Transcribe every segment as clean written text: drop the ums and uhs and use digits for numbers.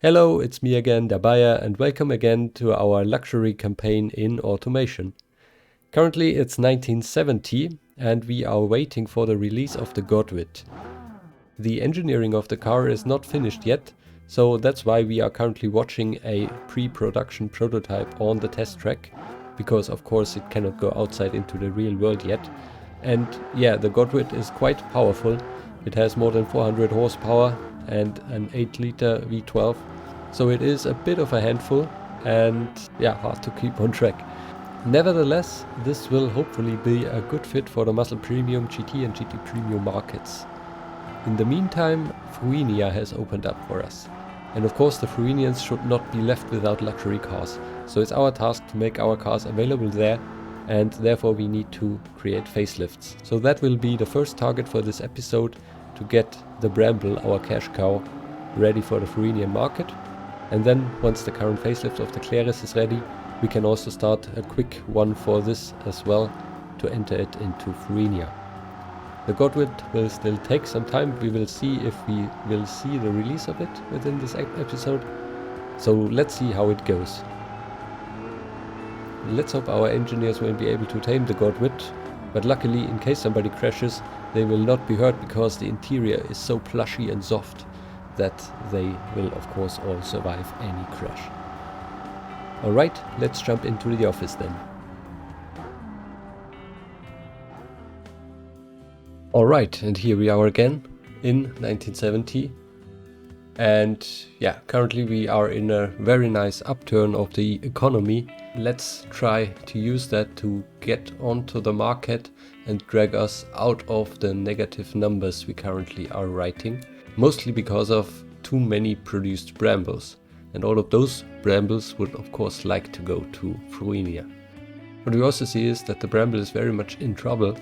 Hello, it's me again, der Bayer, and welcome again to our luxury campaign in automation. Currently it's 1970 and we are waiting for the release of the Godwit. The engineering of the car is not finished yet, so that's why we are currently watching a pre-production prototype on the test track, because of course it cannot go outside into the real world yet. And yeah, the Godwit is quite powerful. It has more than 400 horsepower and an 8-liter V12. So it is a bit of a handful and yeah, hard to keep on track. Nevertheless, this will hopefully be a good fit for the Muscle Premium, GT and GT Premium markets. In the meantime, Fruinia has opened up for us. And of course the Fruinians should not be left without luxury cars. So it's our task to make our cars available there, and therefore we need to create facelifts. So that will be the first target for this episode, to get the Bramble, our cash cow, ready for the Fruinian market. And then once the current facelift of the Claris is ready, we can also start a quick one for this as well, to enter it into Fruinia. The Godwit will still take some time. We will see if we will see the release of it within this episode. So let's see how it goes. Let's hope our engineers will be able to tame the Godwit, but luckily, in case somebody crashes, they will not be hurt because the interior is so plushy and soft that they will of course all survive any crash. Alright, let's jump into the office then. Alright, and here we are again in 1970. And yeah, currently we are in a very nice upturn of the economy. Let's try to use that to get onto the market and drag us out of the negative numbers we currently are writing. Mostly because of too many produced Brambles. And all of those Brambles would of course like to go to Fruinia. What we also see is that the Bramble is very much in trouble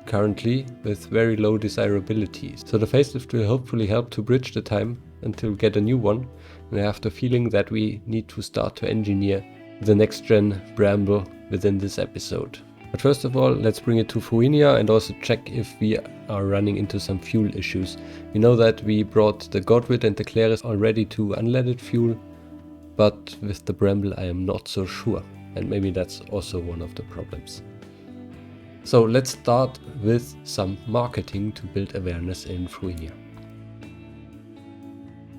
currently, with very low desirability. So the facelift will hopefully help to bridge the time until we get a new one. And I have the feeling that we need to start to engineer the next gen Bramble within this episode. But first of all, let's bring it to Fruinia and also check if we are running into some fuel issues. We know that we brought the Godwit and the Claris already to unleaded fuel, but with the Bramble I am not so sure, and maybe that's also one of the problems. So let's start with some marketing to build awareness in Fruinia.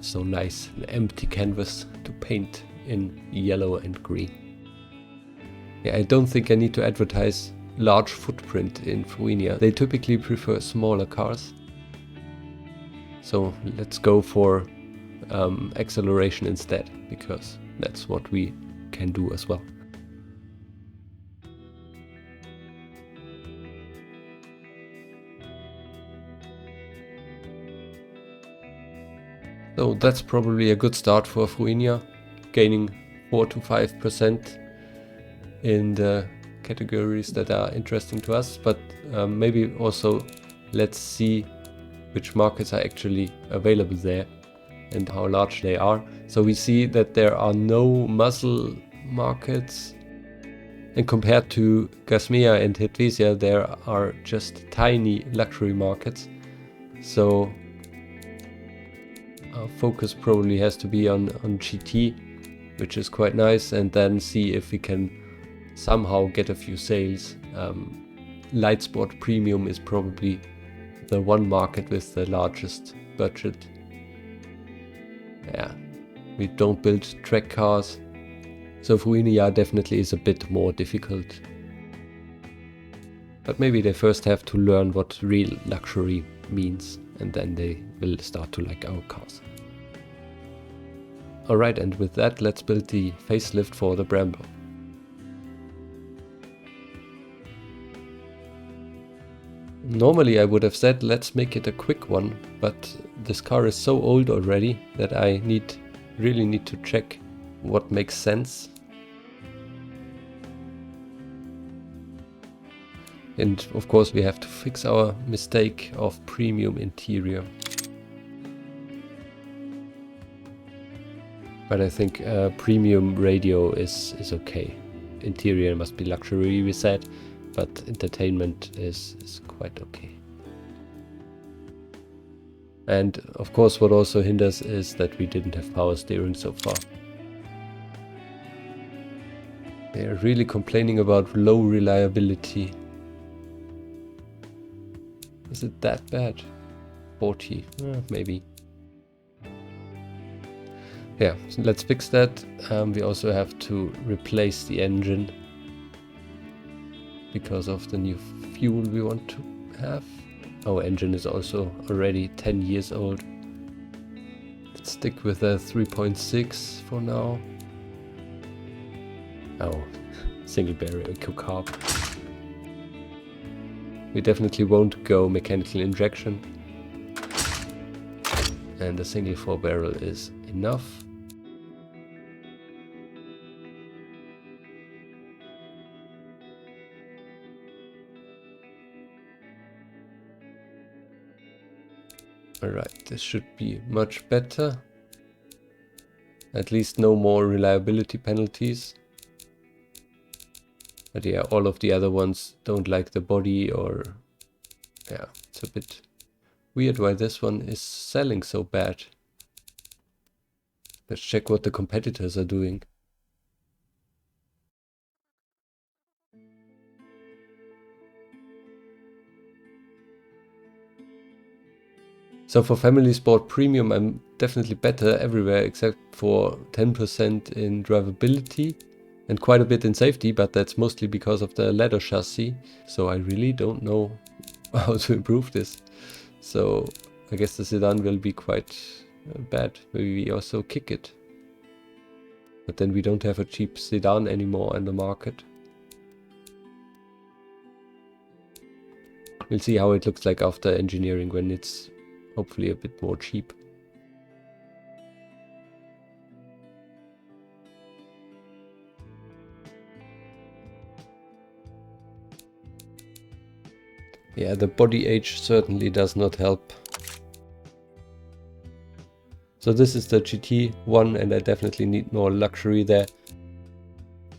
So nice, an empty canvas to paint in yellow and green. Yeah, I don't think I need to advertise large footprint in Fruinia. They typically prefer smaller cars. So let's go for acceleration instead, because that's what we can do as well. So that's probably a good start for Fruinia, gaining 4 to 5% in the categories that are interesting to us, but maybe also let's see which markets are actually available there and how large they are. So we see that there are no muscle markets, and compared to Gasmea and Hedvisia there are just tiny luxury markets. So our focus probably has to be on GT, which is quite nice, and then see if we can somehow get a few sales. Light Sport Premium is probably the one market with the largest budget. Yeah, we don't build track cars, so Fruinia definitely is a bit more difficult. But maybe they first have to learn what real luxury means, and then they will start to like our cars. Alright, and with that let's build the facelift for the Bramble. Normally I would have said let's make it a quick one, but this car is so old already that I really need to check what makes sense. And of course we have to fix our mistake of premium interior. But I think premium radio is okay. Interior must be luxury, we said, but entertainment is quite okay. And of course what also hinders is that we didn't have power steering so far. They're really complaining about low reliability. Is it that bad? 40, maybe. Yeah, so let's fix that. We also have to replace the engine because of the new fuel we want to have. Our engine is also already 10 years old. Let's stick with a 3.6 for now. Oh, single barrel carb. We definitely won't go mechanical injection. And a single 4 barrel is enough. Alright, this should be much better. At least no more reliability penalties. But yeah, all of the other ones don't like the body, or yeah, it's a bit weird why this one is selling so bad. Let's check what the competitors are doing. So for Family Sport Premium, I'm definitely better everywhere except for 10% in drivability and quite a bit in safety, but that's mostly because of the leather chassis. So I really don't know how to improve this. So I guess the sedan will be quite bad. Maybe we also kick it. But then we don't have a cheap sedan anymore on the market. We'll see how it looks like after engineering when it's hopefully a bit more cheap. Yeah, the body age certainly does not help. So this is the GT one, and I definitely need more luxury there.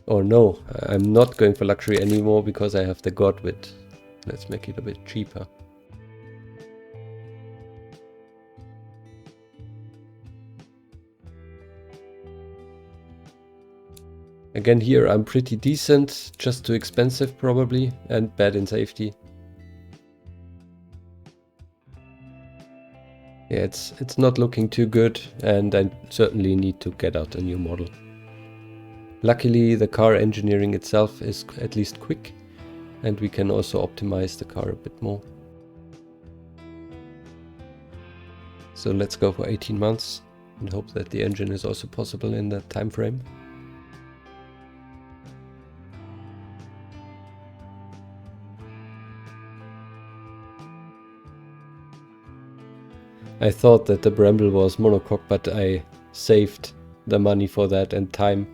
Or no, I'm not going for luxury anymore because I have the Godwit. Let's make it a bit cheaper. Again here I'm pretty decent, just too expensive probably, and bad in safety. Yeah, it's not looking too good, and I certainly need to get out a new model. Luckily the car engineering itself is at least quick, and we can also optimize the car a bit more. So let's go for 18 months and hope that the engine is also possible in that time frame. I thought that the Bramble was monocoque, but I saved the money for that and time.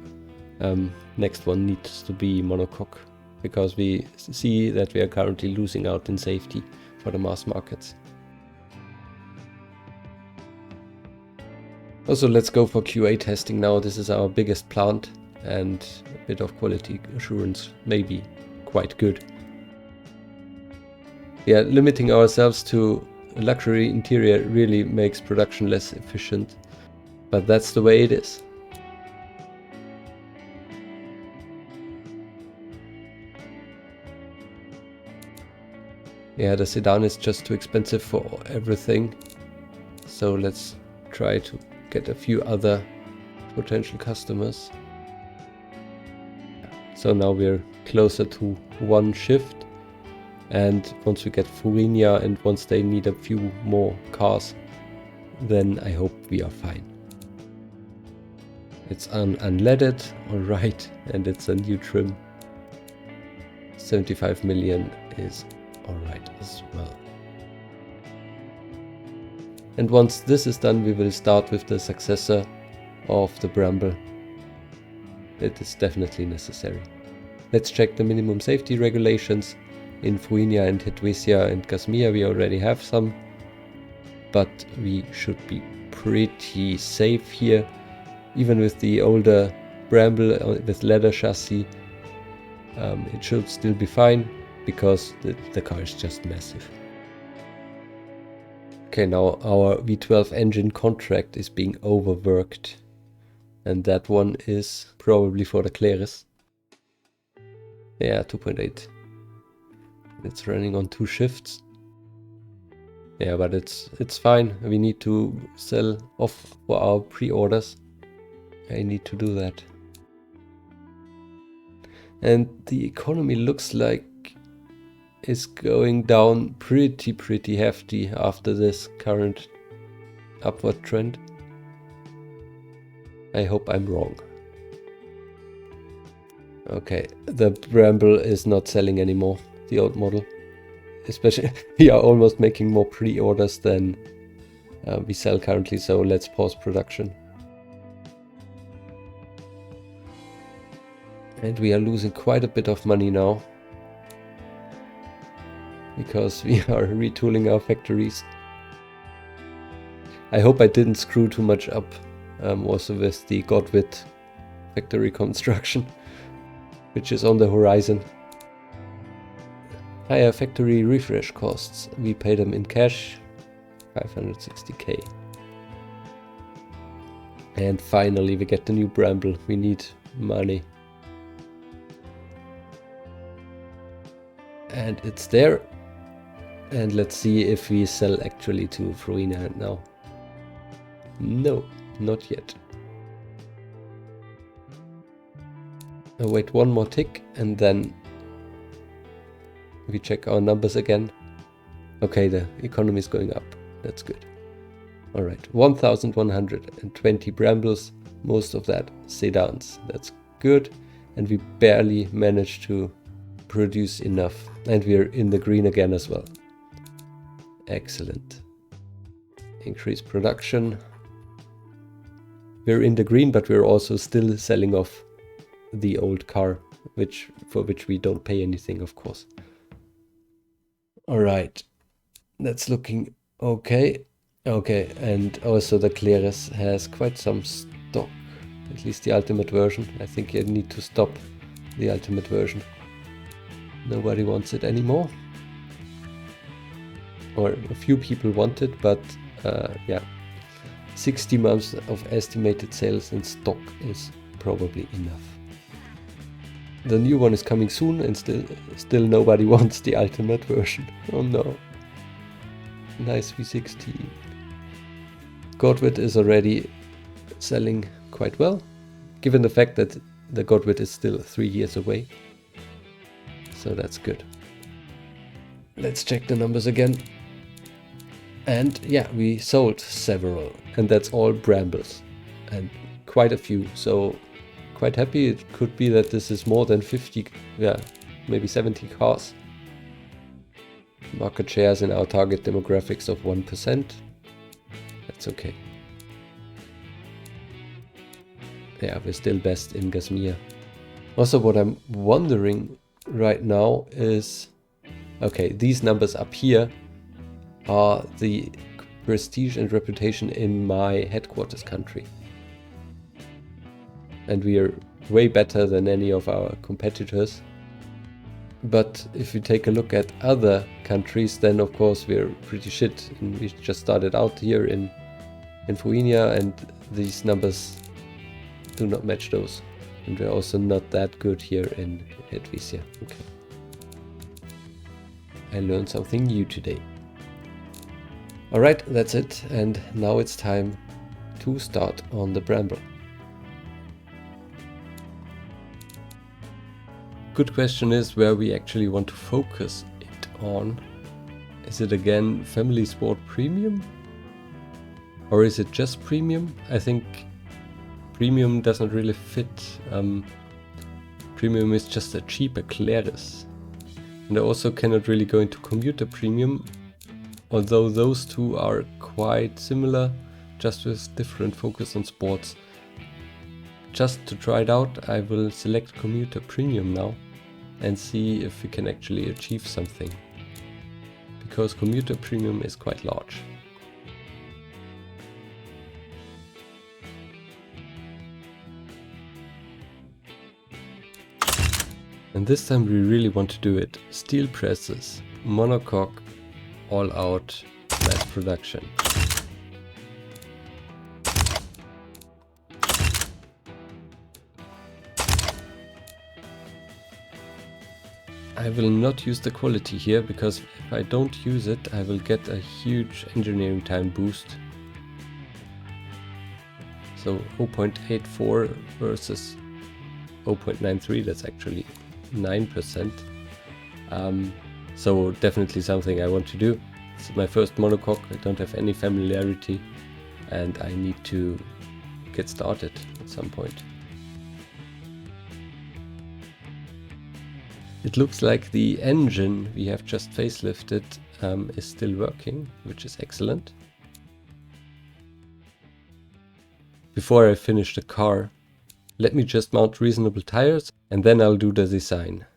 Next one needs to be monocoque, because we see that we are currently losing out in safety for the mass markets. Also, let's go for QA testing now. This is our biggest plant, and a bit of quality assurance may be quite good. Yeah, limiting ourselves to a luxury interior really makes production less efficient, but that's the way it is. Yeah, the sedan is just too expensive for everything, so let's try to get a few other potential customers. So now we're closer to one shift, and once we get Fruinia and once they need a few more cars, then I hope we are fine. It's unleaded, alright, and it's a new trim. 75 million is alright as well. And once this is done, we will start with the successor of the Bramble. It is definitely necessary. Let's check the minimum safety regulations. In Fruinia and Helvetia and Kashmir we already have some, but we should be pretty safe here. Even with the older Bramble with leather chassis, it should still be fine, because the car is just massive. Okay, now our V12 engine contract is being overworked. And that one is probably for the Claris. Yeah, 2.8. It's running on 2 shifts. Yeah, but it's fine. We need to sell off for our pre-orders. I need to do that. And the economy looks like it's going down pretty hefty after this current upward trend. I hope I'm wrong. Okay, the Bramble is not selling anymore, the old model. Especially, we are almost making more pre-orders than we sell currently, so let's pause production. And we are losing quite a bit of money now, because we are retooling our factories. I hope I didn't screw too much up also with the Godwit factory construction, which is on the horizon. Higher factory refresh costs. We pay them in cash, 560k. And finally we get the new Bramble. We need money. And it's there. And let's see if we sell actually to Fruinia now. No, not yet. I'll wait one more tick and then we check our numbers again. Okay, the economy is going up. That's good. Alright, 1,120 Brambles, most of that sedans. That's good. And we barely managed to produce enough. And we're in the green again as well. Excellent. Increase production. We're in the green, but we're also still selling off the old car, for which we don't pay anything, of course. Alright, that's looking okay. Okay, and also the Claris has quite some stock, at least the ultimate version. I think you need to stop the ultimate version. Nobody wants it anymore. Or a few people want it, but yeah, 60 months of estimated sales in stock is probably enough. The new one is coming soon and still nobody wants the ultimate version. Oh no. Nice V60. Godwit is already selling quite well, given the fact that the Godwit is still 3 years away. So that's good. Let's check the numbers again. And yeah, we sold several, and that's all Brambles, and quite a few, so quite happy. It could be that this is more than 50, yeah, maybe 70 cars. Market shares in our target demographics of 1%. That's okay. Yeah, we're still best in Gasmia. Also, what I'm wondering right now is, okay, these numbers up here are the prestige and reputation in my headquarters country. And we are way better than any of our competitors. But if you take a look at other countries, then of course we're pretty shit. And we just started out here in Fruinia, and these numbers do not match those. And we're also not that good here in Hedvisia. Okay. I learned something new today. Alright, that's it, and now it's time to start on the Bramble. Good question is where we actually want to focus it on. Is it again Family Sport Premium? Or is it just Premium? I think Premium doesn't really fit. Premium is just a cheaper Claris. And I also cannot really go into Commuter Premium, although those two are quite similar, just with different focus on sports. Just to try it out, I will select Commuter Premium now and see if we can actually achieve something. Because Commuter Premium is quite large. And this time we really want to do it. Steel presses, monocoque, all out, mass production. I will not use the quality here, because if I don't use it, I will get a huge engineering time boost. So 0.84 versus 0.93, that's actually 9%. So definitely something I want to do. It's my first monocoque, I don't have any familiarity, and I need to get started at some point. It looks like the engine we have just facelifted is still working, which is excellent. Before I finish the car, let me just mount reasonable tires and then I'll do the design.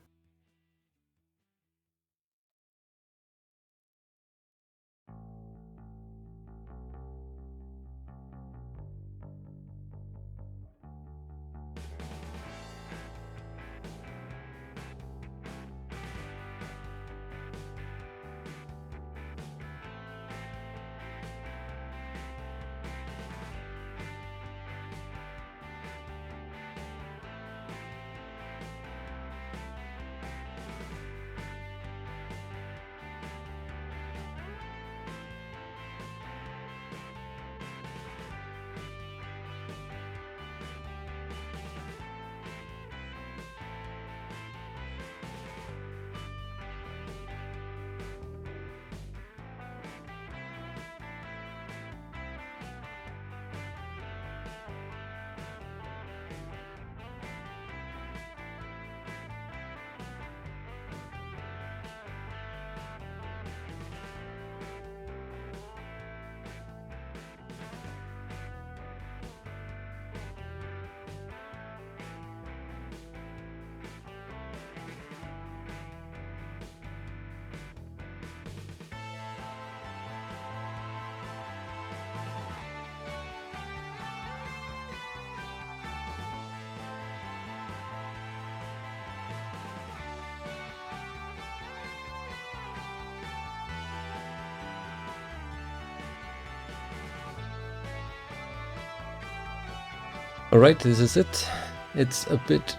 Alright, this is it. It's a bit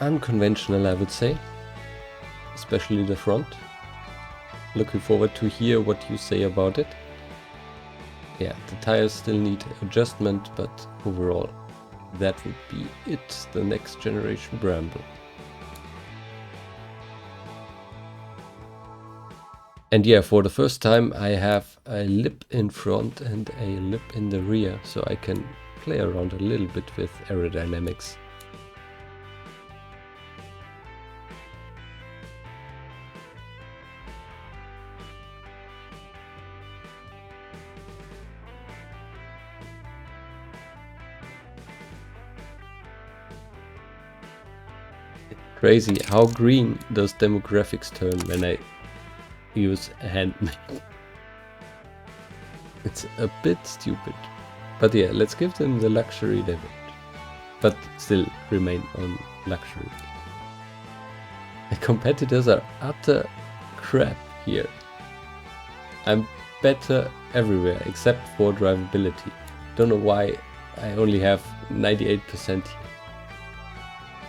unconventional, I would say, especially the front. Looking forward to hear what you say about it. Yeah, the tires still need adjustment, but overall that would be it, the next generation Bramble. And yeah, for the first time I have a lip in front and a lip in the rear, so I can play around a little bit with aerodynamics. Crazy how green those demographics turn when I use handmade. It's a bit stupid. But yeah, let's give them the luxury they want. But still remain on luxury. The competitors are utter crap here. I'm better everywhere except for drivability. Don't know why I only have 98% here.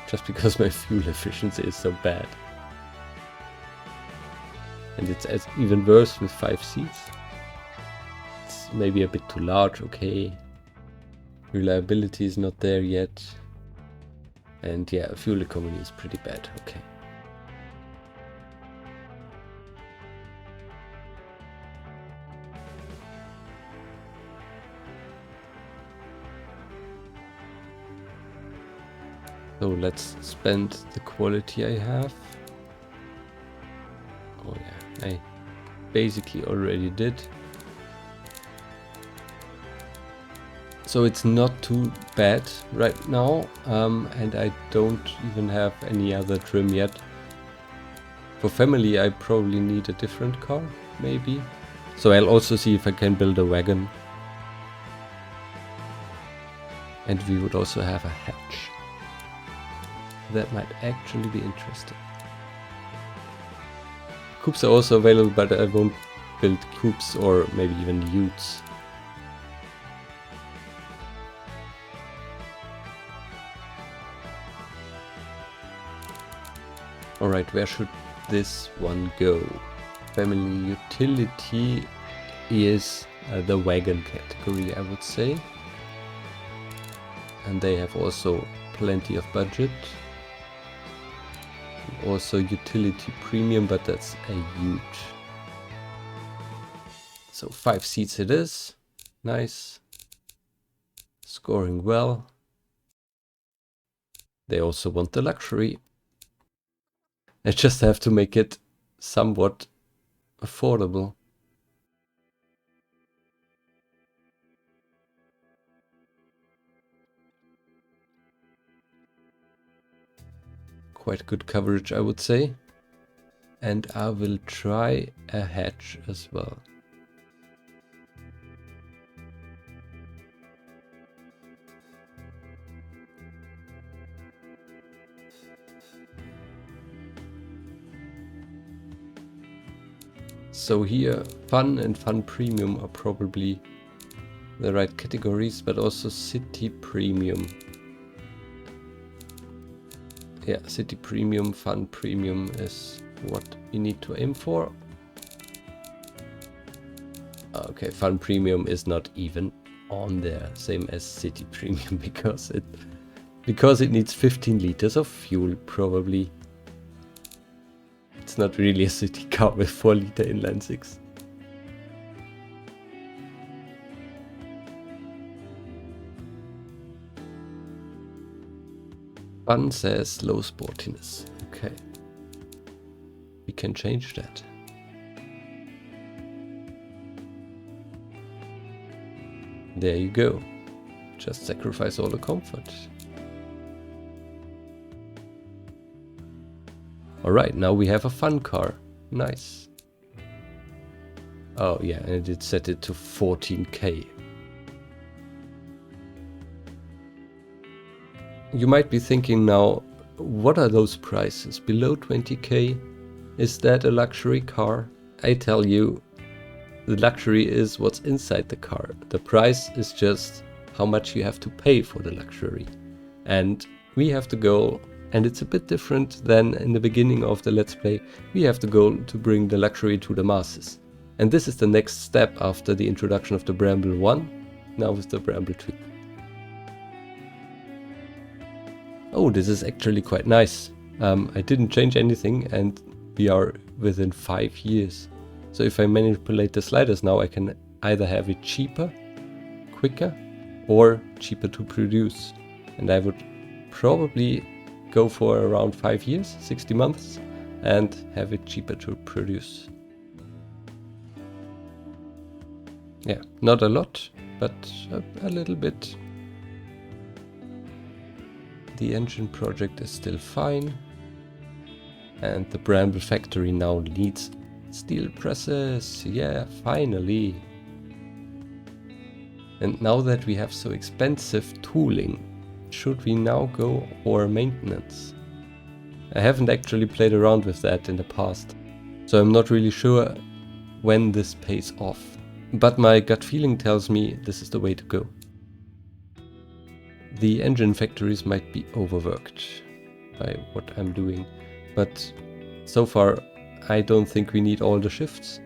Just because my fuel efficiency is so bad. And it's even worse with 5 seats. It's maybe a bit too large, okay. Reliability is not there yet. And yeah, fuel economy is pretty bad, okay. So let's spend the quality I have. Oh yeah, I basically already did. So it's not too bad right now, and I don't even have any other trim yet. For family I probably need a different car, maybe. So I'll also see if I can build a wagon. And we would also have a hatch. That might actually be interesting. Coupes are also available, but I won't build coupes or maybe even utes. Alright, where should this one go? Family utility is the wagon category, I would say. And they have also plenty of budget. Also utility premium, but that's a ute. So 5 seats it is. Nice. Scoring well. They also want the luxury. I just have to make it somewhat affordable. Quite good coverage, I would say. And I will try a hatch as well. So here, fun and fun premium are probably the right categories, but also city premium. Yeah, city premium, fun premium is what we need to aim for. Okay, fun premium is not even on there, same as city premium, because it needs 15 liters of fuel probably. It's not really a city car with 4 liter inline 6. Fun says low sportiness. Okay. We can change that. There you go. Just sacrifice all the comfort. Alright, now we have a fun car. Nice. Oh yeah, and it set it to 14k. You might be thinking now, what are those prices? Below 20k? Is that a luxury car? I tell you, the luxury is what's inside the car. The price is just how much you have to pay for the luxury. And we have the goal, and it's a bit different than in the beginning of the Let's Play, we have the goal to bring the luxury to the masses. And this is the next step after the introduction of the Bramble I, now with the Bramble II. Oh, this is actually quite nice. I didn't change anything and we are within 5 years. So if I manipulate the sliders now, I can either have it cheaper, quicker, or cheaper to produce. And I would probably go for around 5 years, 60 months, and have it cheaper to produce. Yeah, not a lot, but a little bit. The engine project is still fine. And the Bramble factory now needs steel presses. Yeah, finally. And now that we have so expensive tooling, should we now go for maintenance? I haven't actually played around with that in the past, so I'm not really sure when this pays off. But my gut feeling tells me this is the way to go. The engine factories might be overworked by what I'm doing, but so far I don't think we need all the shifts.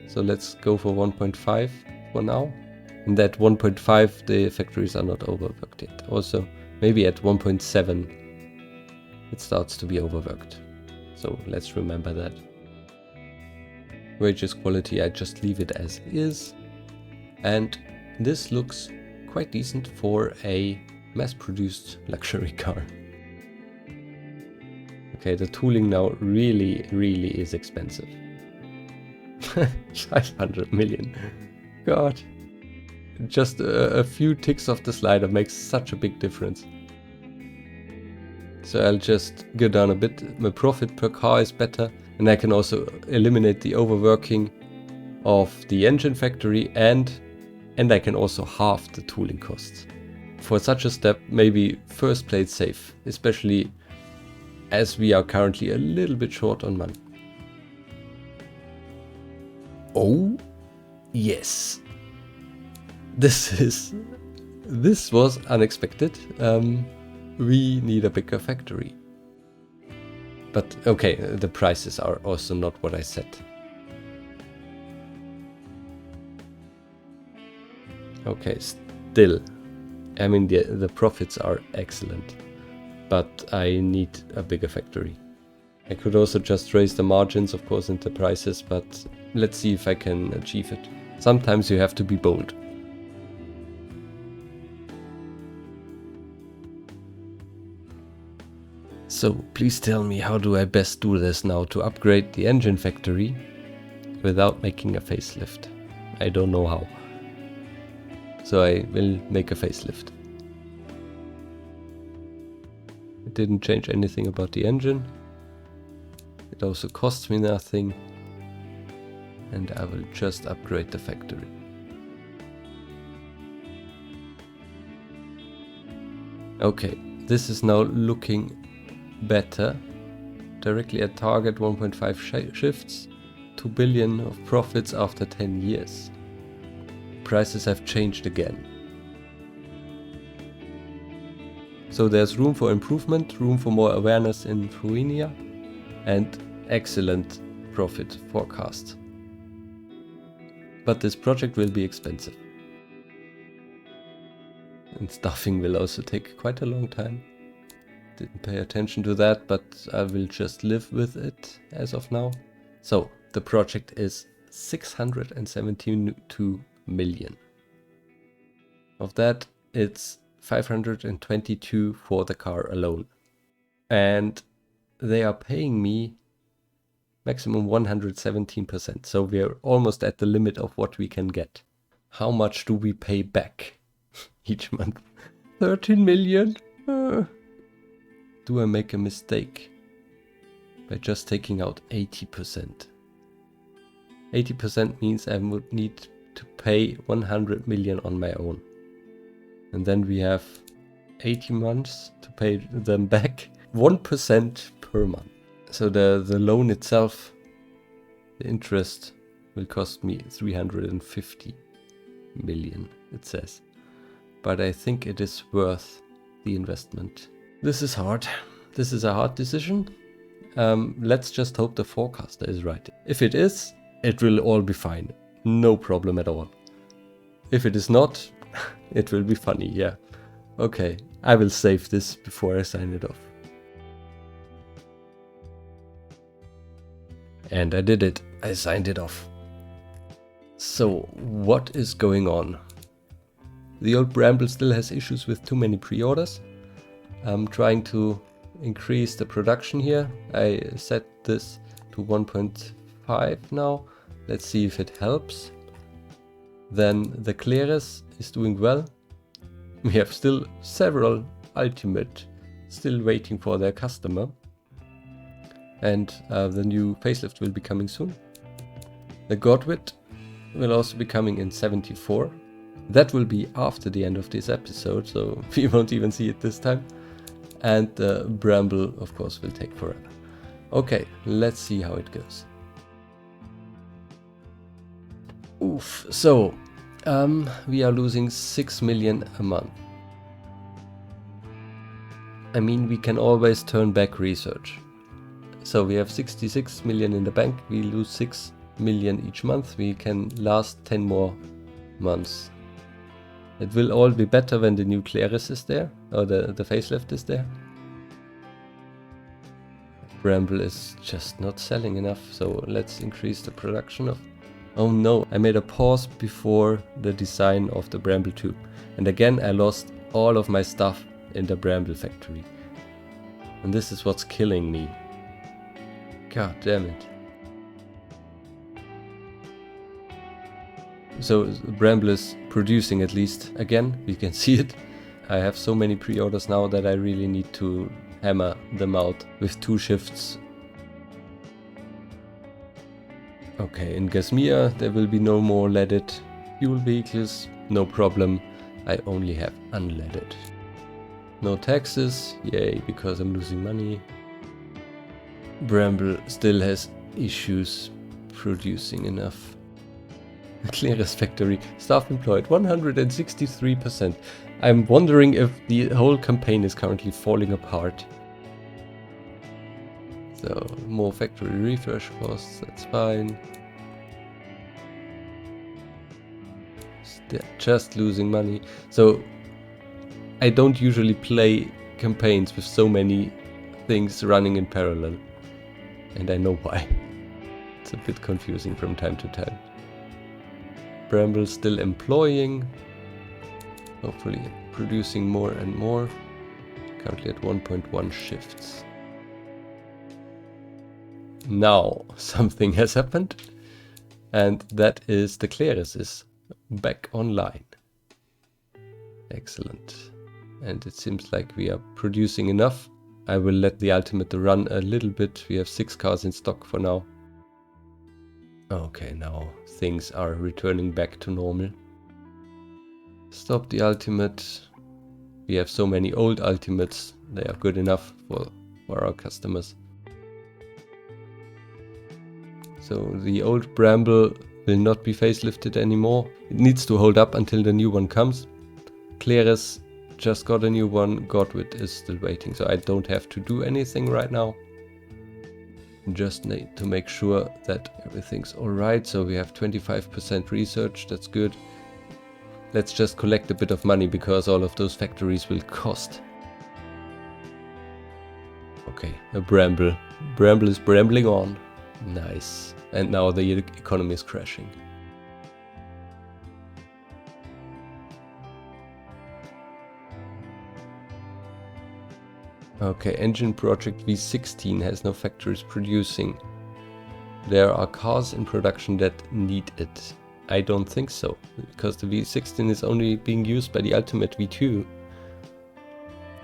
So let's go for 1.5 for now. And at 1.5 the factories are not overworked yet. Also maybe at 1.7 it starts to be overworked. So let's remember that. Wages quality, I just leave it as is. And this looks quite decent for a mass-produced luxury car. Okay, the tooling now really is expensive. 500 million. God. Just a few ticks of the slider makes such a big difference. So I'll just go down a bit. My profit per car is better, and I can also eliminate the overworking of the engine factory, and I can also halve the tooling costs. For such a step, maybe first play it safe, especially as we are currently a little bit short on money. Oh, yes. This was unexpected. We need a bigger factory. But okay, the prices are also not what I said. Okay, still, I mean the profits are excellent, but I need a bigger factory. I could also just raise the margins, of course, and the prices, but let's see if I can achieve it. Sometimes you have to be bold. So please tell me, how do I best do this now to upgrade the engine factory without making a facelift? I don't know how. So I will make a facelift. It didn't change anything about the engine. It also costs me nothing. And I will just upgrade the factory. Okay, this is now looking better. Directly at target, 1.5 shifts, 2 billion of profits after 10 years. Prices have changed again. So there's room for improvement, room for more awareness in Fruinia, and excellent profit forecast. But this project will be expensive. And staffing will also take quite a long time. Didn't pay attention to that, but I will just live with it as of now. So the project is 672 million. Of that, it's 522 for the car alone. And they are paying me maximum 117%. So we are almost at the limit of what we can get. How much do we pay back each month? 13 million? Do I make a mistake by just taking out 80%? 80% means I would need to pay 100 million on my own. And then we have 80 months to pay them back, 1% per month. So the loan itself, the interest will cost me 350 million, it says. But I think it is worth the investment. This is hard. This is a hard decision. Let's just hope the forecaster is right. If it is, it will all be fine. No problem at all. If it is not, it will be funny, yeah. Okay, I will save this before I sign it off. And I did it. I signed it off. So, what is going on? The old Bramble still has issues with too many pre-orders. I'm trying to increase the production here. I set this to 1.5 now. Let's see if it helps. Then the Claris is doing well. We have still several Ultimate still waiting for their customer. And the new facelift will be coming soon. The Godwit will also be coming in 74. That will be after the end of this episode, so we won't even see it this time. And the Bramble, of course, will take forever. Okay, let's see how it goes. Oof, so we are losing 6 million a month. I mean, we can always turn back research. So we have 66 million in the bank, we lose 6 million each month, we can last 10 more months. It will all be better when the new Claris is there, or the facelift is there. Bramble is just not selling enough, so let's increase the production of... Oh no, I made a pause before the design of the Bramble II. And again I lost all of my stuff in the Bramble factory. And this is what's killing me. God damn it. So Bramble is producing at least again, we can see it. I have so many pre-orders now that I really need to hammer them out with 2 shifts. Okay, in Gasmia there will be no more leaded fuel vehicles, no problem. I only have unleaded. No taxes, yay, because I'm losing money. Bramble still has issues producing enough. Clearest factory. Staff employed 163%. I'm wondering if the whole campaign is currently falling apart. So, more factory refresh costs, that's fine. Still just losing money. So, I don't usually play campaigns with so many things running in parallel. And I know why. It's a bit confusing from time to time. Bramble still employing. Hopefully producing more and more. Currently at 1.1 shifts. Now something has happened. And that is the Clearest is back online. Excellent. And it seems like we are producing enough. I will let the ultimate run a little bit. We have 6 cars in stock for now. Okay, now things are returning back to normal. Stop the ultimate. We have so many old ultimates. They are good enough for our customers. So the old Bramble will not be facelifted anymore. It needs to hold up until the new one comes. Clearest just got a new one. Godwit is still waiting, so I don't have to do anything right now. Just need to make sure that everything's alright. So we have 25% research, that's good. Let's just collect a bit of money because all of those factories will cost. Okay, a Bramble. Bramble is brambling on. Nice. And now the economy is crashing. Okay, engine project V16 has no factories producing. There are cars in production that need it. I don't think so, because the V16 is only being used by the Ultimate V2.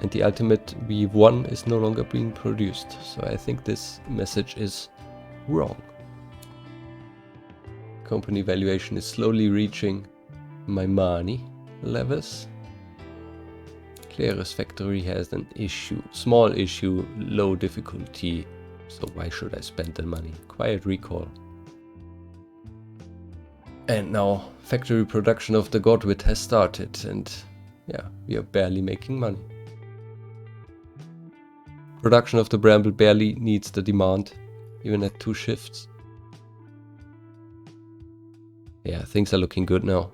And the Ultimate V1 is no longer being produced. So I think this message is wrong. Company valuation is slowly reaching my money levels. Clearest factory has an issue, small issue, low difficulty, so why should I spend the money? Quiet recall. And now factory production of the Godwit has started, and yeah, we are barely making money. Production of the Bramble barely needs the demand, even at 2 shifts. Yeah, things are looking good now.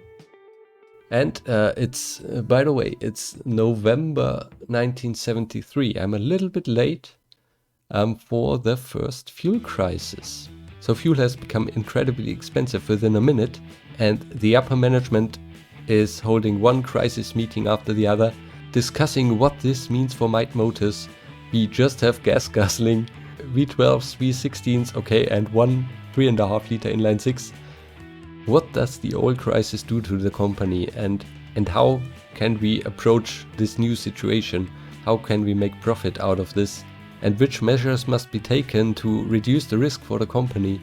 And it's, by the way, it's November 1973. I'm a little bit late for the first fuel crisis. So fuel has become incredibly expensive within a minute, and the upper management is holding one crisis meeting after the other, discussing what this means for Might Motors. We just have gas guzzling V12s, V16s, okay, and one 3.5 liter inline 6. What does the oil crisis do to the company, and how can we approach this new situation? How can we make profit out of this? And which measures must be taken to reduce the risk for the company?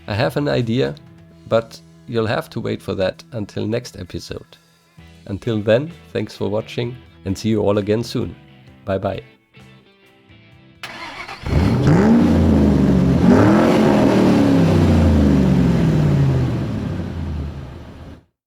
I have an idea, but you'll have to wait for that until next episode. Until then, thanks for watching and see you all again soon. Bye bye.